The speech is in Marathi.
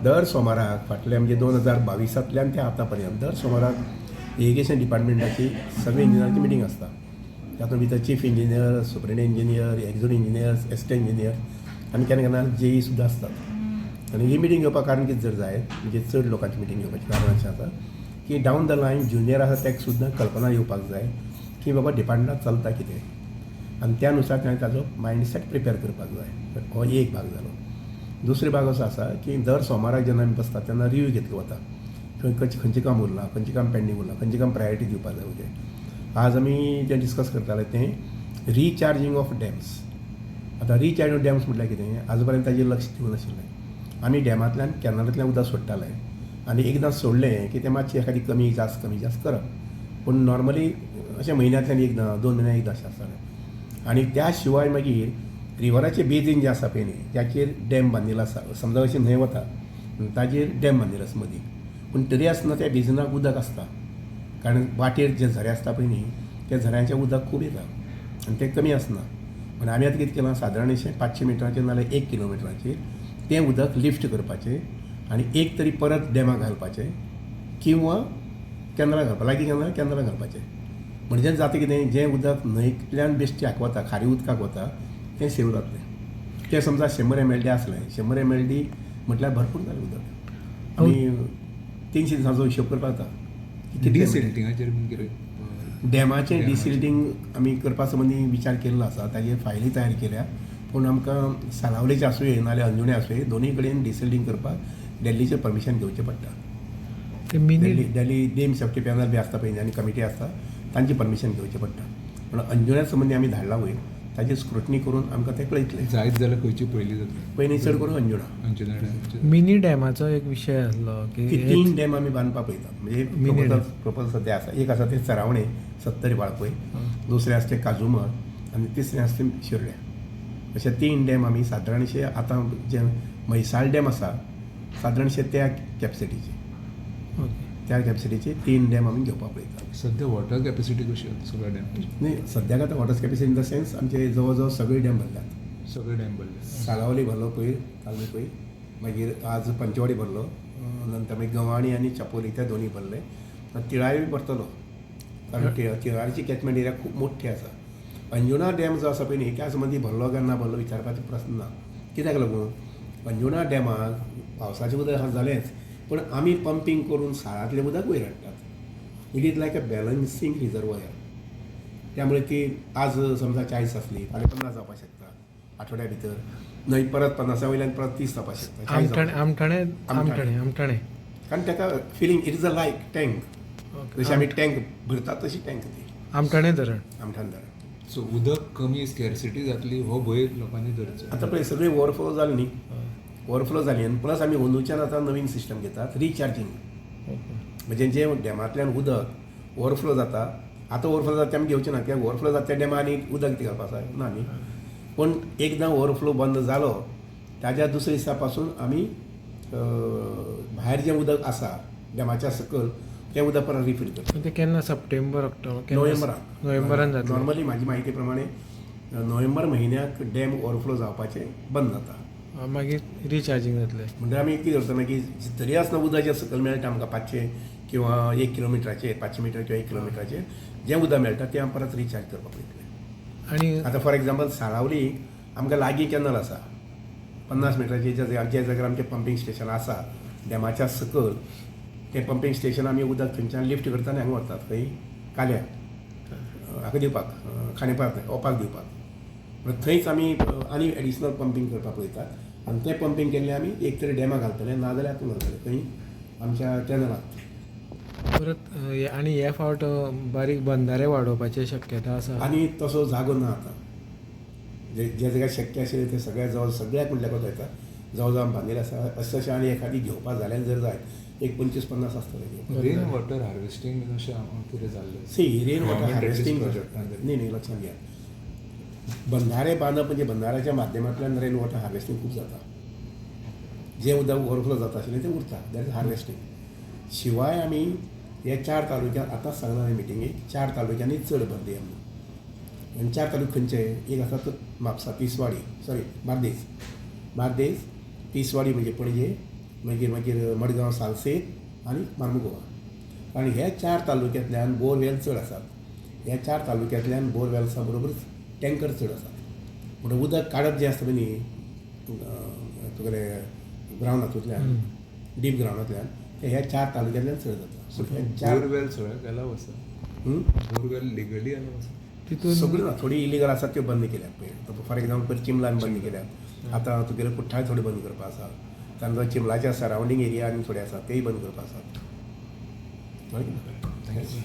दर सोमाराक फाटले म्हणजे 2022तल्यान ते आतापर्यंत दर सोमाराक इरिगेशन डिपार्टमेंटाची सगळे इंजिनियरांची मिटींग असता. तातूंत भितर chief engineer, superintendent engineer, executive engineers, assistant engineer आनी केन्ना केन्ना जेई सुद्दां असतात. आनी ही मिटींग घेवपाक कारण कितें जर जाय म्हणजे चड लोकांची मिटींग घेवपाचें कारण अशें आसा की डावन द लायन ज्युनियर आसा ताका सुद्दां कल्पना येवपाक जाय की बाबा डिपार्टमेंटात चलता कितें आनी त्या नुसार ताणें ताजो मायंडसेट प्रिपेर करपाक जाय. हो एक भाग जालो. दुसरो भाग असो आसा की दर सोमाराक जेन्ना आमी बसता तेन्ना रिव्यू घेतलो वता. खंयचें काम उरलां, खंयचें काम पेंडींग उरलां, खंयचें काम प्रायोरिटी दिवपाक जाय वगैरे. आज आमी जें डिस्कस करताले तें रिचार्जींग ऑफ डॅम्स. आतां रिचार्ज ऑफ डॅम्स म्हटल्यार कितें, आजू पर्यंत ताजेर लक्ष दिवनाशिल्लें. आमी डॅमांतल्यान कॅनलांतल्यान उदक सोडटाले आनी एकदां सोडलें की तें मातशें एखादी कमी जास्त करप. पूण नॉर्मली अशें म्हयन्यांतल्यान एकदां 2 म्हयन्याक एकदां अशें आसतालें. आनी त्या शिवाय मागीर रिवराचें बेजीन जें आसा पळय न्ही त्याचेर डॅम बांदिल्लो आसा. समजा अशी न्हंय वता ताचेर डॅम बांदिल्लो आसा मदीं. पूण तरी आसतना त्या बेजिनाक उदक आसता कारण वाटेर जे झरे आसता पळय न्ही त्या झऱ्यांचें उदक खूब येता आनी तें कमी आसना. पूण आमी आतां कितें केलां सादारण अशें 500 मिटराचेर नाजाल्यार 1 किलोमिटराचेर तें उदक लिफ्ट करपाचें आनी एक तरी परत डॅमाक घालपाचें किंवा कॅनलाक घालपाचें, लागीं कॅनलाक घालपाचें. म्हणजे जाता कितें जें उदक न्हंयतल्यान बेश्ट्याक वता खारी उदकाक वता तें सेव जातलें. तें समजा 100 MLD आसलें, 100 MLD म्हटल्यार भरपूर जालें उदक. आमी 300 दिसांचो हिशोब करपाक जाता. डिसिल्टिंगाचेर बीन कितें डॅमाचें डिसिल्टिंग आमी करपा संबंदी विचार केल्लो आसा. ताजेर फायली तयार केल्या. पूण आमकां सालावलेचें आसूं नाल्यार अंजुणे आसूं दोनीय कडेन डिसिल्टिंग करपाक दिल्लीचें परमिशन घेवचें पडटा. दिल्ली डॅम सेफ्टी पॅनल बी आसता पळय आनी कमिटी आसता तांची परमिशन घेवचें पडटा. पूण अंजुण्या संबंदी आमी धाडला वयर ताजेर स्क्रुटनी करून आमकां तें कळयतलें. जायत जाल्यार खंयची पयली जातली पयलीं चड करून अंजुणा. मिनी डॅमाचो एक विशय आसलो की 3 डॅम आमी बांदपाक पळयतात. म्हणजे प्रपोजल सद्या आसा. एक आसा तें सरावणे 70 बाळपय, दुसरें आसा तें काजुमर आनी तिसरें आसा तें शिरड्या. अशे 3 डॅम आमी सादारणशे आतां जे म्हैसाळ डॅम आसा सादारणशे त्या कॅपसिटीचे त्या कॅपसिटीचे 3 डॅम आमी घेवपाक पळयतात. सद्या वॉटर कॅपेसिटी कशी आसा सगळ्या डॅम? न्ही सद्याक आतां water capacity in the sense आमचे जवळ जवळ सगळे डॅम भरल्यात. सगळे डॅम भरले. सालावली भरलो पयर काल पयर, मागीर आज पंचवाडी भरलो, नंतर मागीर गवाणी आनी चापोली ते दोनूय भरले. तिळाय बी भरतलो कारण तिळाची कॅचमेंट एरिया खूब मोठी आसा. अंजुणा डॅम जो आसा पळय न्ही त्या संबंदी भरलो काय ना भरलो विचारपाचो प्रस्न ना. कित्याक लागून अंजुणा डॅमाक पावसाचें उदक आसा जालेंच पूण आमी पंपींग करून साळांतलें उदक वयर हाडटात. It is like a balancing reservoir. त्यामुळे ती आज समजा 40 आसली फाल्यां 50 जावपाक शकता आठवड्या भितर. न्हय परत 50 वयल्यान परत 30 जावपाक शकता. आमठाणे कारण ताका feeling it is a like tank. जशी आमी टँक भरतात तशी टँक ती आमठाणे धरण. आमठाण धरण. सो उदक कमी स्कॅरसिटी जातली हो भंय लोकांनी धरचो. आतां पळय सगळी ओवरफ्लो जाली न्ही. ओवरफ्लो जाली आनी प्लस आमी अंदूच्यान आतां नवीन सिस्टम घेतात रिचार्जींग. म्हणजे जे डॅमांतल्यान उदक ओवरफ्लो जाता आतां ओवरफ्लो जाता तें आमी घेवचें ना कित्याक ओवरफ्लो जाता त्या डॅमा आनी उदक कितें घालपाक जाय ना न्ही. पूण एकदां ओवरफ्लो बंद जालो ताज्या दुसऱ्या दिसा पासून आमी भायर जें उदक आसा डॅमाच्या सकयल तें उदक परत रिफील करता. ते केन्ना सप्टेंबर ऑक्टोबर नोव्हेंबरान जाता. नॉर्मली म्हाजी म्हायती प्रमाणे नोव्हेंबर म्हयन्याक डॅम ओवरफ्लो जावपाचें बंद जाता. मागीर रिचार्जींग जातलें. म्हणजे आमी कितें करता मागीर तरी आसतना उदक सकयल मेळटा आमकां 500 किंवा 1 किलोमिटराचेर 500 मिटर किंवा 1 किलोमिटराचेर जें उदक मेळटा तें आमी परत रिचार्ज करपाक पळयतलें. आनी आतां फॉर एग्जाम्पल साळावली आमकां लागीं कॅनल आसा 50 मिटराचेर जे जाग्यार आमचें पंपींग स्टेशन आसा डॅमाच्या सकयल तें पंपींग स्टेशन आमी उदक थंयच्यान लिफ्ट करता आनी हांगा व्हरतात खंय काल्या हाका दिवपाक खांडेपार ओपाक दिवपाक. थंयच आमी आनी एडिशनल पंपींग करपाक पळयतात आनी तें पंपींग केल्लें आमी एक तरी डॅमाक घालतले नाजाल्यार हातूंत घालतले खंय आमच्या कॅनलांत. परत आनी हे फावट बारीक बंधारे वाडोवपाची शक्यता आसा. आनी तसो जागो ना आतां. जे जाग्यार शक्य आशिल्लें ते सगळ्याक म्हणल्यार कसो येता जवळ जवळ बांदिल्लें आसा. अशें आनी एखादी घेवपाक जाल्यार जर जाय एक 25-50 आसतलें. रेन वॉटर हार्वेस्टिंग अशें कितें जाल्लें? सी रेन वॉटर हार्वेस्टिंग न्ही लक्षांत घ्या. बंधारे बांदप म्हणजे बंधाऱ्याच्या माध्यमांतल्यान रेन वॉटर हार्वेस्टिंग खूब जाता. जें उदक ओवरफ्लो जाता आशिल्लें तें उरता दॅट इज हार्वेस्टिंग. शिवाय आमी हे 4 तालुक्यांत आतांच सांगला मिटिंगेक 4 तालुक्यांनी चड भर दिया म्हणून. आनी 4 तालुके खंयचे एक आसा तो म्हापसा बार्देस तिसवाडी म्हणजे पणजे मागीर मडगांव सालसेत आनी मार्मुगोवा आनी हे 4 तालुक्यांतल्यान बोरवेल चड आसात. ह्या 4 तालुक्यांतल्यान बोरवेल्सा बरोबर टँकर चड आसात. म्हणून उदक काडप जें आसता पळय न्ही तुगेले ग्रावंडांतूतल्यान डीप ग्रावंडांतल्यान ते ह्या 4 तालुक्यांतल्यान चड जाता. पूण हे 4 बोरवेल सगळ्याक अलाव आसा. बोरवेल लिगली अलाव आसा. तितून सगळ्यो ना, थोडी इलिगल आसात त्यो बंद केल्यात पळय. फॉर एक्झाम्पल चिमलान बंद केल्यात. आतां तुगेले कुठ्ठाळे थोडे बंद करपा आसा. तांचो चिमलाच्या सरावंडींग एरिया आनी थोडे आसात तेय बंद करपा आसात. थँक्यू.